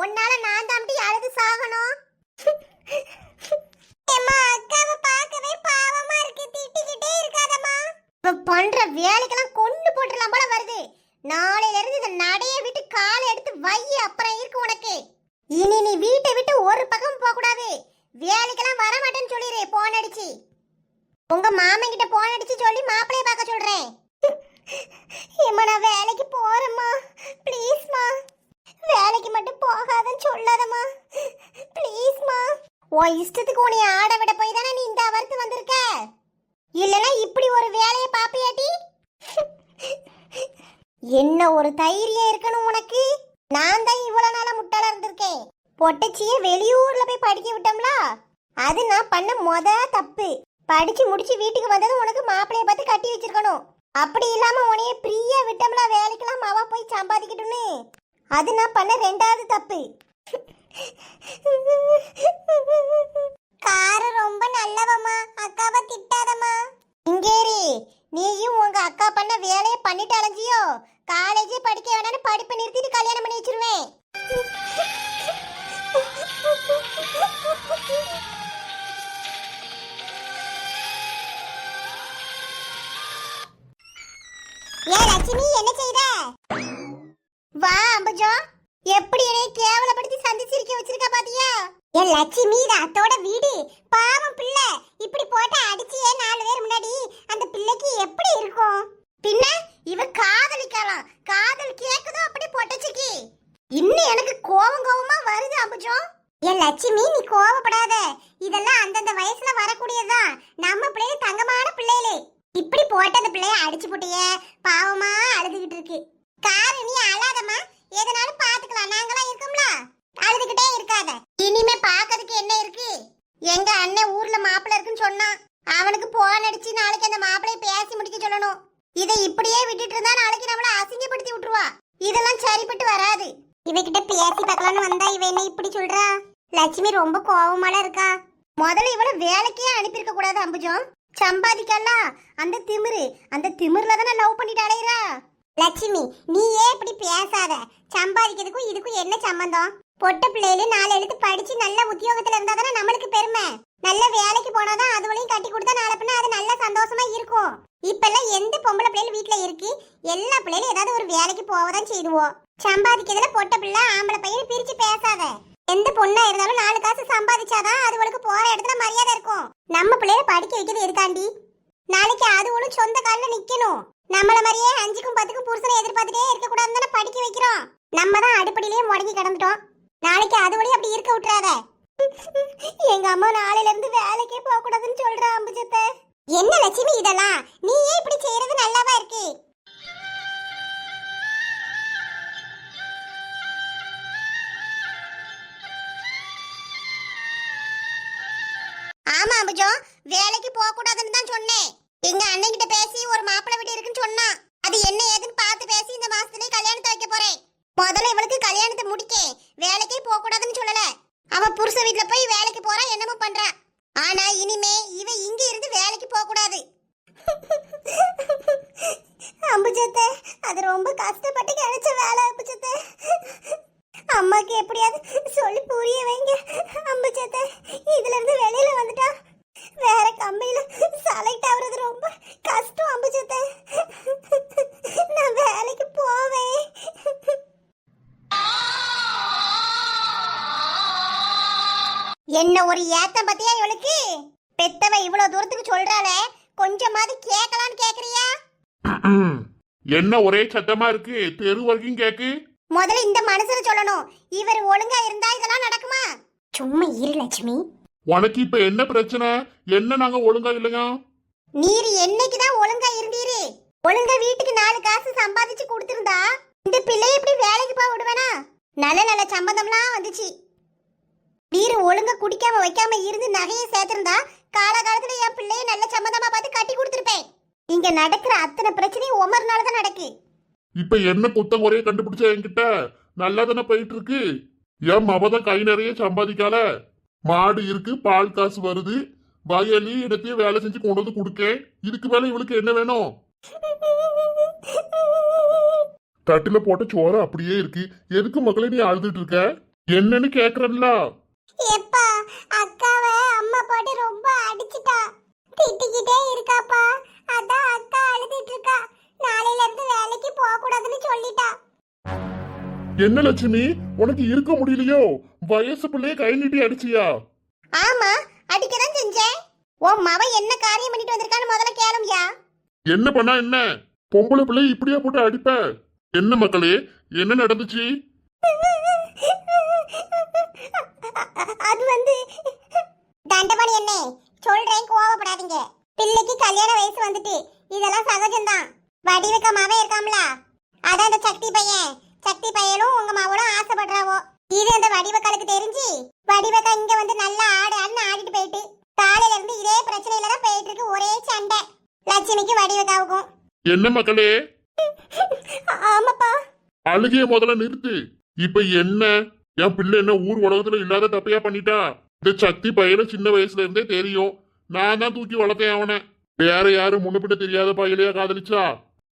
உன்னால நான் தாண்டி அழுது சாகணும். அம்மா அக்காவை பார்க்கவே பாவமா இருக்கு. திட்டிக்கிட்டே இருக்காதம்மா. இப்ப பண்ற வேலைக்கெல்லாம் கொண்டு போட்டுலாம் போல வருது. நாளையில இருந்து இந்த நடைய விட்டு காலை எடுத்து வை, அப்புறம் இருக்கு உனக்கு. இனி நீ வீட்டை விட்டு ஒரு பக்கம் போக கூடாது. வேலைக்கெல்லாம் வர மாட்டேன்னு சொல்லிரு. போன் அடிச்சு உங்க மாமன் கிட்ட போன் அடிச்சு சொல்லி மாப்பிளைய பார்க்க சொல்றேன். ஏம்மா நான் வேலைக்கு போறேம்மா, ப்ளீஸ்மா. வேலைக்கு மட்டும் போகாதன்னு சொல்லாதம்மா, ப்ளீஸ்மா. உன் இஷ்டத்துக்கு உன்னை ஆட விட போய் தானே நீ இந்த அவருக்கு வந்திருக்க. இல்லைன்னா இப்படி ஒரு வேலையை பாப்பியாட்டி? என்ன ஒரு தைரியம் இருக்கணும் உனக்கு. நான் தான் இவ்வளவு நாளா முட்டாளா இருந்திருக்கேன். பொட்டச்சிய வெளியூர்ல போய் படிக்க விட்டோம்ல, அது நான் பண்ண தப்பு. படிச்சு முடிச்சு வீட்டுக்கு வந்தது உனக்கு மாப்பிளைய பார்த்து கட்டி வச்சிருக்கணும். அப்படி இல்லாம உனைய பிரியா விட்டோம்ல வேலைக்கெல்லாம் மாவா போய் சம்பாதிக்கட்டும்னு, அது நான் பண்ண ரெண்டாவது தப்பு. காரு ரொம்ப நல்லவம்மா, அக்காவை திட்டாதம்மா. இங்கேரி, நீயும் உங்க அக்கா பண்ண வேலையை பண்ணிட்டு அலைஞ்சியோ, காலேஜே படிக்க வேணான்னு படிப்பை நிறுத்திட்டு கல்யாணம் பண்ணி வச்சிருவேன். ஏ லட்சுமி, என்ன செய்த? வா அம்புஜா, எப்படி என்னை கேவலப்படுத்தி சந்திச்சிருக்க வச்சிருக்க பாத்தியா? ஏ லட்சுமி, இது அத்தோட வீடு. பாவம் பிள்ளை, இப்படி போட்டு அடிச்சியே 4 பேர் முன்னாடி அந்த பிள்ளைக்கு எப்படி இருக்கும்? பின்ன இவ காதலிக்கலாம், காதல் கேக்குதோ அப்படி போட்டுச்சிருக்கி. இன்னும் எனக்கு கோவமா வருது அம்புஜா. ஏ லட்சுமி, நீ கோவப்படாத. இதெல்லாம் அந்தந்த வயசுல வரக்கூடியதுதான். நம்ம பிள்ளைய தங்கமான பிள்ளைகளே. இப்படி போட்டு அந்த பிள்ளைய அடிச்சு போட்டிய, பாவமா அழுதுகிட்டு இருக்கு. காரு, நீ அழாதம்மா, எதனாலும் பாத்துக்கலாம், நாங்களாம் இருக்கோம்ல. அழுதுகிட்டே இருக்காத. இனிமே பாக்கிறதுக்கு என்ன இருக்கு? எங்க அண்ணன் ஊர்ல மாப்பிள்ள இருக்குன்னு சொன்னான். அவனுக்கு போன் அடிச்சு நாளைக்கு அந்த மாப்பிளைய பேசி முடிக்க சொல்லணும். இதை இப்படியே விட்டுட்டு இருந்தா நாளைக்கு நம்மள அசிங்கப்படுத்தி விட்டுருவா. இதெல்லாம் சரிப்பட்டு வராது. இவகிட்ட பேசி பார்க்கலான்னு வந்தா இவ என்ன இப்படி சொல்றா? லட்சுமி ரொம்ப கோவமால இருக்கா. முதல்ல இவள வேலைக்கே அனுப்பியிருக்க கூடாது அம்புஜம். சம்பாதிக்கலாம் அந்த திமிர்ல தானே லவ் பண்ணிட்டு அலையறா. லட்சுமி, நீ ஏன் இப்படி பேசாத? சம்பாதிக்கிறதுக்கும் இதுக்கும் என்ன சம்பந்தம்? பொட்ட பிள்ளையில 4 எழுத்து படிச்சு நல்ல உத்தியோகத்துல இருந்தா தானே நம்மளுக்கு பெருமை. நல்ல வேலைக்கு போனாதான் அதுவளையும் கட்டி கொடுத்தா நாளை பின்ன அது நல்ல சந்தோஷமா இருக்கும். இப்பெல்லாம் எந்த பொம்பளை பிள்ளைகள் வீட்டுல இருக்கு? எல்லா பிள்ளைகளும் ஏதாவது ஒரு வேலைக்கு போவதான் செய்துவோம். சம்பாதிக்கிறதுல பொட்ட பிள்ளை ஆம்பளை பையன் பிரிச்சு பேசாத. எந்த பொண்ணா இருந்தாலும் 4 காசு சம்பாதிச்சாதான் அதுவளுக்கு போற இடத்துல மரியாதை இருக்கும். நம்ம பிள்ளைய படிக்க வைக்கிறது இருக்காண்டி. நாளைக்கு அதுவளும் சொந்த காலில் நிக்கணும். நம்மள மாதிரியே 5க்கும் 10க்கும் புருஷனை எதிர்பார்த்துட்டே இருக்க கூடாதுன்னு படிக்க வைக்கிறோம். நம்ம தான் அடுப்படியிலேயே முடங்கி கிடந்துட்டோம். நாளைக்கு அதுவளையும் அப்படி இருக்க விட்டுறாத. எங்க அம்மா நாளையில இருந்து வேலைக்கே போக கூடாதுன்னு சொல்றா அம்புஜத்தை. என்ன லட்சுமி இதெல்லாம்? நீ ஏன் இப்படி செய்யறது நல்லாவா இருக்கு? ஆமா அம்புஜம், வேலைக்கு போக கூடாதுன்னு தான் சொன்னேன். எங்க அண்ணன் கிட்ட பேசி ஒரு மாப்பிள்ளை வீடு இருக்குன்னு சொன்னா. அது என்ன ஏதுன்னு பார்த்து பேசி இந்த மாசத்துலயே கல்யாணத்தை வைக்க போறேன். முதல்ல இவளுக்கு கல்யாணத்தை முடிக்க, வேலைக்கே போக கூடாதுன்னு சொல்லல. அவ புருஷ வீட்டுல போய் வேலைக்கு போறா, என்னமோ பண்றா. ஆனா இனிமே இவ இங்க இருந்து வேலைக்கு போக கூடாது. அம்புஜத்தை, அது ரொம்ப கஷ்டப்பட்டு கிடைச்ச வேலை அம்புஜத்தை. அம்மாக்கு எப்படியாவது சொல்லி புரிய வைங்க அம்புஜத்தை. இதுல இருந்து வெளியில வந்துட்டா வேற கம்பெனில செலக்ட் ஆகுறது ரொம்ப கஷ்டம் அம்புஜத்தை. நான் வேலைக்கு போவேன். என்ன ஒரு ஏத்தம் பத்தியா இவளுக்கு? பெத்தவ இவ்வளவு தூரத்துக்கு சொல்றாளே, கொஞ்சமாவது கேட்கலான்னு கேக்குறியா? என்ன ஒரே சத்தமா இருக்கு? தெரு வரைக்கும் கேக்கு. முதல்ல இந்த மனுஷனை சொல்லணும். இவர் ஒழுங்கா இருந்தா இதெல்லாம் நடக்குமா? சும்மா இரு லட்சுமி. உனக்கு இப்ப என்ன பிரச்சனை? என்ன நாங்க ஒழுங்கா இல்லையா? நீர் என்னைக்குதான் ஒழுங்கா இருந்தீரு? ஒழுங்கா வீட்டுக்கு 4 காசு சம்பாதிச்சு கொடுத்திருந்தா இந்த பிள்ளைய இப்படி வேலைக்கு போக விடுவேனா? நல்ல நல்ல சம்பந்தம்லாம் வந்துச்சு. நீர் ஒழுங்கா குடிக்காம வைக்காம இருந்து நகையை சேர்த்திருந்தா காலகாலத்துல என் பிள்ளைய நல்ல சம்பந்தமா பார்த்து கட்டி கொடுத்திருப்பேன். இங்க நடக்கிற அத்தனை பிரச்சனையும் உமர்னாலதான் நடக்கு. இப்ப என்ன குத்தம் குறைய கண்டுபிடிச்ச என்கிட்ட? நல்லா தானே போயிட்டு இருக்கு. என் மவதான் கை நிறைய சம்பாதிக்கால. மாடு இருக்கு, பால் காசு வருது, வயலி இடத்தையும் வேலை செஞ்சு கொண்டு வந்து கொடுக்கேன். இதுக்கு மேல இவளுக்கு என்ன வேணும்? தட்டுல போட்ட சோறு அப்படியே இருக்கு. எதுக்கு மக்களை நீ அழுதுட்டு இருக்க? என்னன்னு கேக்குறல்ல. எப்பா அக்காவை அம்மா போட்டு ரொம்ப அடிச்சிட்டா, திட்டிக்கிட்டே இருக்காப்பா. அதான் அக்கா அழுதுட்டு இருக்கா. நாளையில இருந்து வேலைக்கு போக கூடாதுன்னு சொல்லிட்டா. என்ன லட்சுமி, உனக்கு இருக்க முடியலையோ? வயசு பிள்ளைய கை நீட்டி அடிச்சியா? ஆமா, அடிக்கதான் செஞ்சேன். உன் மவன் என்ன காரியம் பண்ணிட்டு வந்திருக்கான்னு முதல்ல கேளும்யா. என்ன பண்ணா என்ன? பொம்பளை பிள்ளை இப்படியா போட்டு அடிப்ப? என்ன மக்களே, என்ன நடந்துச்சு? அது வந்து தண்டபாணி என்ன சொல்றேன், கோவப்படாதீங்க. பிள்ளைக்கு கல்யாண வயசு வந்துட்டு, இதெல்லாம் சகஜம்தான். வடிவுக்க மவன் இருக்காம்ல, அதான் அந்த சக்தி பையன். சக்தி பையனும் உங்க மவளும் ஆசைப்படுறாவோ. இது அந்த வடிவக்காலுக்கு தெரிஞ்சு வடிவக்கா இங்க வந்து நல்லா ஆடுன்னு ஆடிட்டு போயிட்டு, காலையில இருந்து இதே பிரச்சனையில தான் போயிட்டு இருக்கு. ஒரே சண்டை லட்சுமிக்கு வடிவக்காவுக்கும். என்ன மக்களே? ஆமாப்பா. அழுகிய முதல்ல நிறுத்து. இப்ப என்ன? என் பிள்ளை என்ன ஊர் உலகத்துல இல்லாத தப்பையா பண்ணிட்டா? இந்த சக்தி பையனை சின்ன வயசுல இருந்தே தெரியும். நான் தான் தூக்கி வளர்த்தேன் அவனை. வேற யாரும் முன்னுப்பிட்ட தெரியாத பையலையா காதலிச்சா?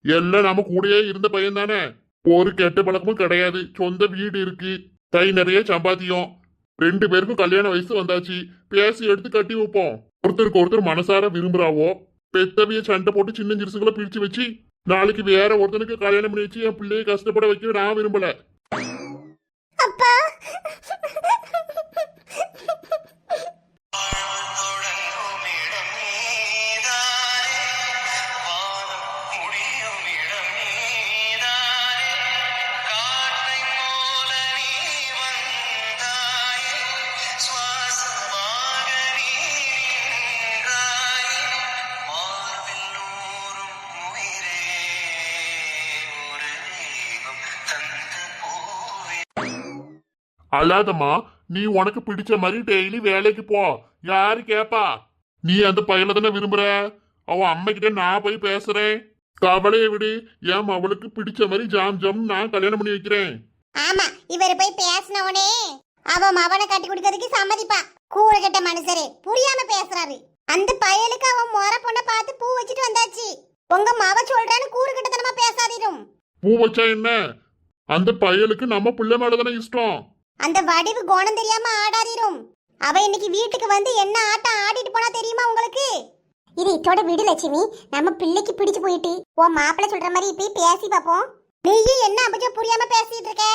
எல்லாம் நம்ம கூடயே இருந்த பையன் தானே. ஒரு கெட்ட பழக்கமும் கிடையாது. சொந்த வீடு இருக்கு, கை நிறைய சம்பாத்தியம். 2 பேருக்கும் கல்யாண வயசு வந்தாச்சு. பேசி எடுத்து கட்டி வைப்போம். ஒருத்தருக்கு ஒருத்தர் மனசார விரும்புறாவோ. பெத்தவிய சண்டை போட்டு சின்ன சிறுசுகளை பிரிச்சு வச்சு நாளைக்கு வேற ஒருத்தனுக்கு கல்யாணம் பண்ணி வச்சு என் பிள்ளையை கஷ்டப்பட வைக்க நான் விரும்பல. அப்பா அல்லாதம்மா, நீ உனக்கு பிடிச்ச மாதிரி டெய்லி வேலைக்கு போ. யாரு கேப்பா? நீ அந்த பையனை தானே விரும்புற. அவன் அம்மா கிட்ட நான் போய் பேசுறேன். கவலையை விடு. என் அவளுக்கு பிடிச்ச மாதிரி ஜாம் ஜாம் நான் கல்யாணம் பண்ணி வைக்கிறேன். ஆமா, இவர் போய் பேசினவனே அவன் மவனை கட்டி கொடுக்கறதுக்கு சம்மதிப்பான். கூற கெட்ட மனுஷரே, புரியாம பேசுறாரு. அந்த பயலுக்கு அவன் முறை பொண்ணை பார்த்து பூ வச்சுட்டு வந்தாச்சு. உங்க மவ சொல்றான்னு கூறு கெட்டத்தனமா பேசாதீரும். பூ வச்சா என்ன? அந்த பையலுக்கு நம்ம பிள்ளை மேலதானே இஷ்டம். அந்த வடிவு குணம் தெரியாம ஆடாதீரும். அவ இன்னைக்கு வீட்டுக்கு வந்து என்ன ஆட்டம் ஆடிட்டு போனா தெரியுமா உங்களுக்கு? இது இதோட விடு லட்சுமி. நம்ம பிள்ளைக்கு பிடிச்சு போயிட்டு உன் மாப்பிள்ள சொல்ற மாதிரி போய் பேசி பாப்போம். நீயும் என்ன அப்படி புரியாம பேசிட்டு இருக்க?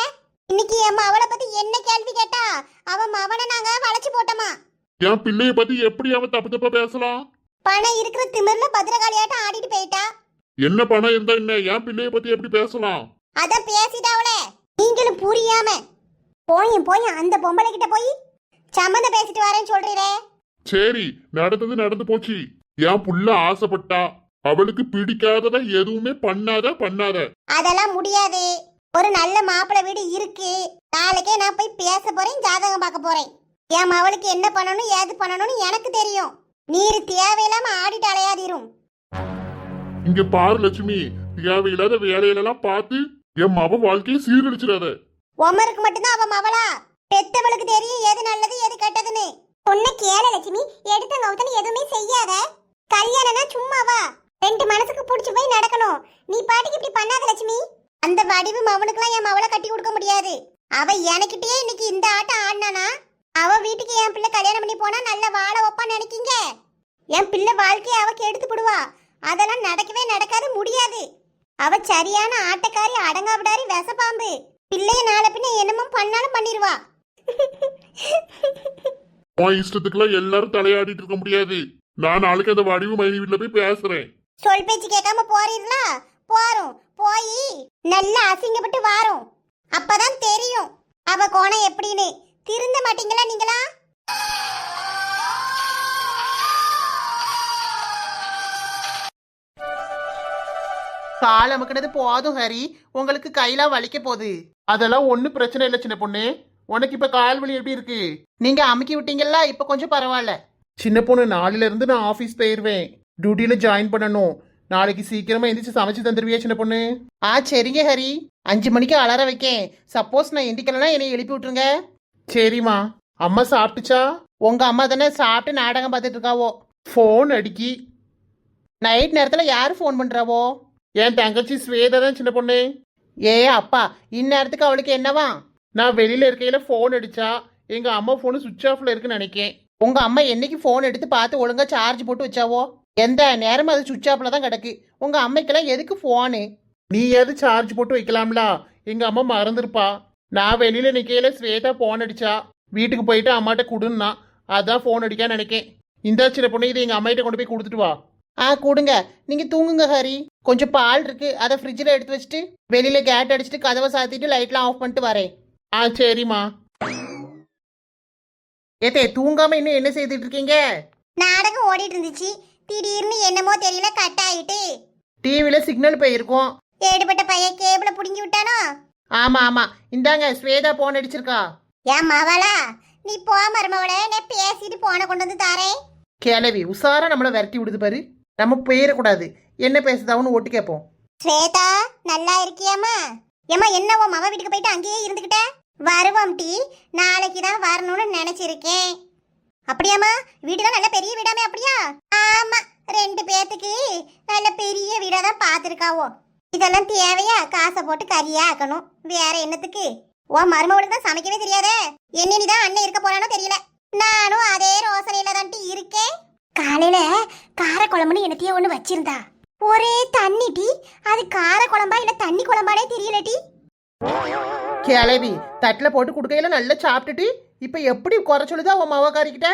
இன்னைக்கு என் அவளை பத்தி என்ன கேள்வி கேட்டா அவன் அவனை நாங்க வளைச்சு போட்டோமா. என் பிள்ளைய பத்தி எப்படி அவன் தப்பு தப்பா பேசலாம்? பணம் இருக்கிற திமிர்ல பத்திரகாளியாட்டம் ஆடிட்டு போயிட்டா. என்ன பணம் இருந்தா என்ன? என் பிள்ளைய பத்தி எப்படி பேசலாம்? அத பேசிட்டாவளே. நீங்களும் புரியாம போய் அந்த பொம்பளை கிட்ட போய் சம்மந்த பேசிட்டு வரேன்னு சொல்றீரே. சரி, நடந்தது நடந்து போச்சு. என் புள்ள ஆசைப்பட்டா. அவளுக்கு பிடிக்காதத எதுவுமே பண்ணாத. அதெல்லாம் முடியாது. ஒரு நல்ல மாப்பிள்ளை வீடு இருக்கு. நாளைக்கே நான் போய் பேச போறேன், ஜாதகம் பார்க்க போறேன். என் மவளுக்கு என்ன பண்ணணும் ஏது பண்ணணும்னு எனக்கு தெரியும். நீர் தேவையில்லாம ஆடிட்டு அலையாதீரும். இங்க பாரு லட்சுமி, தேவையில்லாத வேலையிலெல்லாம் பார்த்து என் மவ வாழ்க்கையை சீரழிச்சிடாத. உமருக்கு மட்டும்தான் அவன் மவளா? பெத்தவளுக்கு தெரியும் எது நல்லது எது கெட்டதுன்னு. பொண்ணு கேள லட்சுமி, எடுத்த கவுத்தன எதுவுமே செய்யாத. கல்யாணம்னா சும்மாவா? 2 மனசுக்கு புடிச்சு போய் நடக்கணும். நீ பாட்டுக்கு இப்படி பண்ணாத லட்சுமி. அந்த வடிவு மவனுக்குலாம் என் மவளை கட்டி கொடுக்க முடியாது. அவ எனக்கிட்டே இன்னைக்கு இந்த ஆட்டம் ஆடினானா, அவ வீட்டுக்கு என் பிள்ளை கல்யாணம் பண்ணி போனா நல்ல வாழ வைப்பான்னு நினைக்கீங்க? என் பிள்ளை வாழ்க்கையை அவ கெடுத்து விடுவா. அதெல்லாம் நடக்கவே நடக்காது, முடியாது. அவ சரியான ஆட்டக்காரி, அடங்கா விடாரி, விஷப்பாம்பு. பிள்ளைய நாளை பின்ன என்னமோ பண்ணாலும் பண்ணிடுவா. உன் இஷ்டத்துக்குலாம் எல்லாரும் தலையாடிட்டு இருக்க முடியாது. நான் நாளைக்கு அந்த வடிவு மைனி வீட்டுல போய் பேசுறேன். சொல் பேச்சு கேட்காம போறீங்களா? போறோம். போய் நல்லா அசிங்கப்பட்டு வாரோம். அப்பதான் தெரியும் அவ கோணம் எப்படின்னு. திருந்த மாட்டீங்களா நீங்களா? கால் அமுக்கினது போதும் ஹரி. உங்களுக்கு கையெல்லாம் வலிக்க போகுது. அதெல்லாம் ஒன்னும் பிரச்சனை இல்லை சின்ன பொண்ணு. உனக்கு இப்ப கால் வலி எப்படி இருக்கு? நீங்க அமுக்கி விட்டீங்கல்ல, இப்ப கொஞ்சம் பரவாயில்ல. சின்ன பொண்ணு, நாளையில இருந்து நான் ஆபீஸ் போயிருவேன். டியூட்டியில ஜாயின் பண்ணணும். நாளைக்கு சீக்கிரமா எந்திரிச்சு சமைச்சு தந்துருவியா சின்ன பொண்ணு? சரிங்க ஹரி. 5 மணிக்கு அலாரம் வைக்கேன். சப்போஸ் நான் எந்திக்கலன்னா என்னை எழுப்பி விட்டுருங்க. சரிம்மா. அம்மா சாப்பிட்டுச்சா? உங்க அம்மா தானே சாப்பிட்டு நாடகம் பார்த்துட்டு இருக்காவோ. போன் அடிக்கி. நைட் நேரத்துல யாரு ஃபோன் பண்றாவோ? என் தங்கச்சி ஸ்வேதா தான் சின்ன பொண்ணு. ஏ அப்பா, இந்நேரத்துக்கு அவளுக்கு என்னவா? நான் வெளியில இருக்கையில ஃபோன் அடிச்சா எங்க அம்மா ஃபோனு சுவிட்ச் ஆஃப்ல இருக்குன்னு நினைக்கேன். உங்க அம்மா என்னைக்கு ஃபோன் எடுத்து பார்த்து ஒழுங்கா சார்ஜ் போட்டு வச்சாவோ? எந்த நேரமும் அது சுவிட்ச் ஆஃப்ல தான் கிடக்கு. உங்க அம்மைக்கெல்லாம் எதுக்கு ஃபோனு? நீ எது சார்ஜ் போட்டு வைக்கலாம்ல? எங்க அம்மா மறந்துருப்பா. நான் வெளியில நிக்கையில ஸ்வேதா ஃபோன் அடிச்சா, வீட்டுக்கு போயிட்டு அம்மாட்ட கொடுன்னா, அதான் ஃபோன் அடிக்கான்னு நினைக்கேன். இந்த சின்ன பொண்ணு இதை எங்க அம்மாயிட்ட கொண்டு போய் கொடுத்துட்டு வா. கொடுங்க. நீங்க தூங்குங்க ஹரி. கொஞ்சம் பால் இருக்கு, அதை ஃப்ரிட்ஜில் எடுத்து வச்சுட்டு வெளியில கேட் அடிச்சுட்டு கதவை சாத்திட்டு லைட்லாம் ஆஃப் பண்ணிட்டு வரேன். சரிம்மா. ஏத்தே தூங்காம இன்னும் என்ன செய்துட்டு இருக்கீங்க? நாடகம் ஓடிட்டு இருந்துச்சு, திடீர்னு என்னமோ தெரியல கட் ஆயிட்டு. டிவில சிக்னல் போயிருக்கும். ஏடுபட்ட பையன் கேபிள புடுங்கி விட்டானோ? ஆமா ஆமா, இந்தாங்க ஸ்வேதா போன் அடிச்சிருக்கா. ஏன் மவளா, நீ போ மருமவள, நான் பேசிட்டு போன கொண்டு வந்து தாரேன். கிளவி உசாரா நம்மள விரட்டி விடுது பாரு. நம்ம போயிடக்கூடாது. என்ன பேசுதாவுன்னு ஓட்டு கேட்போம். ஸ்வேதா நல்லா இருக்கியாமா? ஏமா என்னவோ மவ வீட்டுக்கு போயிட்டு அங்கேயே இருந்துகிட்ட? வருவோம் டி, நாளைக்கு தான் வரணும்னு நினைச்சிருக்கேன். அப்படியாமா? வீடுதான் நல்ல பெரிய வீடாமே அப்படியா? ஆமா, 2 பேத்துக்கு நல்ல பெரிய வீடா தான் பாத்துருக்காவோ. இதெல்லாம் தேவையா? காசை போட்டு கறியா ஆக்கணும், வேற என்னத்துக்கு? ஓ மருமவளுக்கு தான் சமைக்கவே தெரியாதே. என்னதான் அண்ணன் இருக்க போறானோ தெரியல. நானும் அதே ரோசனையில தான் இருக்கேன். காலையில கார குழம்புன்னு என்னத்தையோ ஒண்ணு வச்சிருந்தா, ஒரே தண்ணி டி. அது கார குழம்பா இல்ல தண்ணி குழம்பானே தெரியல டி. கிளவி தட்டில் போட்டு குடுக்கையில நல்லா சாப்பிட்டுட்டு இப்ப எப்படி குறை சொல்லுதா உன் மவக்காரிக்கிட்ட?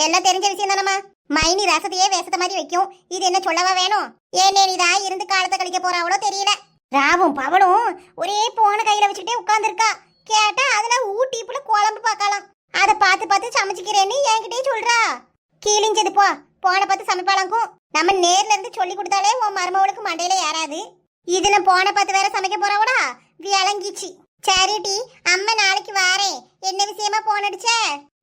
எல்லாம் தெரிஞ்ச விஷயம் தானம்மா. மைனி ரசத்தையே வேசத்த மாதிரி வைக்கும், இது என்ன சொல்லவா வேணும்? ஏனேனிதான் இருந்து காலத்தை கழிக்க போறாவளோ தெரியல. ராவும் பவளும் ஒரே போன கையில வச்சுட்டே உட்கார்ந்துருக்கா. கேட்டா அதுல ஊட்டிப்புல குழம்பு பார்க்கலாம், அதை பார்த்து பார்த்து சமைச்சுக்கிறேன்னு என்கிட்டயே சொல்றா. கீழிஞ்சது போ, போன பார்த்து சமைப்பாளாக்கும். நம்ம நேர்ல இருந்து சொல்லி கொடுத்தாலே உன் மருமவளுக்கு மண்டையில ஏறாது. இதுல போன பார்த்து வேற சமைக்க போறாவடா, விளங்கிச்சு. சரிடி, அம்மா நாளைக்கு வாரேன். என்ன விஷயமா போன் அடிச்ச?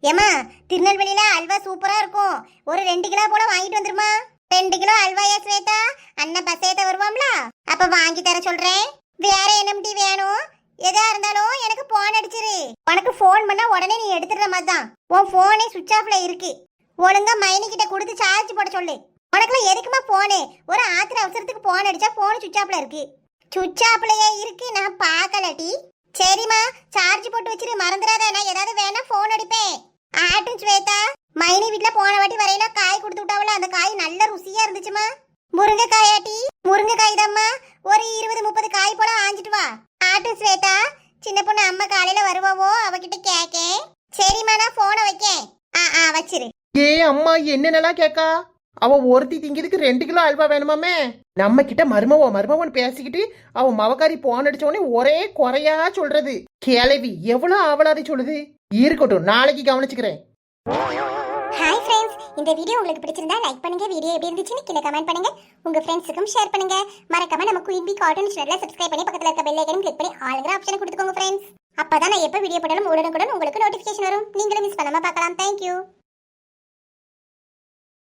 ஏமா, திருநெல்வேலியில அல்வா சூப்பரா இருக்கும், ஒரு 2 கிலோ போல வாங்கிட்டு வந்துருமா. 2 கிலோ அல்வாயா ஸ்வேதா? அண்ணன் பஸ் ஏத்த வருவாம்ல, அப்ப வாங்கி தர சொல்றேன். வேற என்னம்டி வேணும்? எதா இருந்தாலும் எனக்கு போன் அடிச்சிரு. உனக்கு போன் பண்ணா உடனே நீ எடுத்துடுற மாதிரி தான். உன் போனே சுவிட்ச் ஆஃப்ல இருக்கு. ஒழுங்கா மைனி கிட்ட கொடுத்து சார்ஜ் போட சொல்லு. உனக்குலாம் எதுக்குமா போனு? ஒரு ஆத்திர அவசரத்துக்கு போன் அடிச்சா போன் சுவிட்ச் ஆஃப்ல இருக்கு. சுவிட்ச் ஆஃப்லயே இருக்கு, நான் பார்க்கலடி. சரிம்மா, சார்ஜ் போட்டு வச்சிரு, மறந்துடாத. நான் ஏதாவது வேணா போன் அடிப்பேன். ஆட்டும் ஸ்வேதா, மைனி வீட்டுல போன வாட்டி வரையில காய் கொடுத்து விட்டாவல, அந்த காய் நல்ல ருசியா இருந்துச்சுமா. முருங்கைக்காயாட்டி? முருங்கைக்காய் தாம்மா, ஒரு 20-30 காய் போல ஆஞ்சிட்டு வா. ஆட்டும் ஸ்வேதா, சின்ன பொண்ணு அம்மா காலையில வருவாவோ, அவகிட்ட கேக்கேன். சரிம்மா, நான் போனை வைக்கேன். வச்சிரு. அம்மா என்னென்னலாம் கேக்கா? அவ ஒருத்தி திங்கிறதுக்கு 2 கிலோ அல்வா வேணுமாமே. நம்ம கிட்ட மருமவன் பேசிக்கிட்டு அவ மவக்காரி போன் அடிச்ச உடனே ஒரே குறையா சொல்றது. கிளவி எவ்வளவு ஆவலாதி சொல்லுது. இருக்கட்டும், நாளைக்கு கவனிச்சுக்கிறேன். ஹாய் ஃப்ரெண்ட்ஸ், இந்த வீடியோ உங்களுக்கு பிடிச்சிருந்தா லைக் பண்ணுங்க. வீடியோ எப்படி இருந்துச்சுன்னு கீழே கமெண்ட் பண்ணுங்க. உங்க ஃப்ரெண்ட்ஸுக்கும் ஷேர் பண்ணுங்க. மறக்காம நம்ம குயின் பி கார்ட்டூன் சேனலை சப்ஸ்கிரைப் பண்ணி பக்கத்துல இருக்க பெல் ஐகானை கிளிக் பண்ணி ஆல்ங்கிற ஆப்ஷனை கொடுத்துக்கோங்க ஃப்ரெண்ட்ஸ். அப்பதான் நான் எப்ப வீடியோ போட்டாலும் உடனுக்குடன் உங்களுக்கு நோட்டிஃபிகேஷன் வரும். நீங்களும் மிஸ் பண்ணாம பார்க்கலாம். தேங்க்யூ.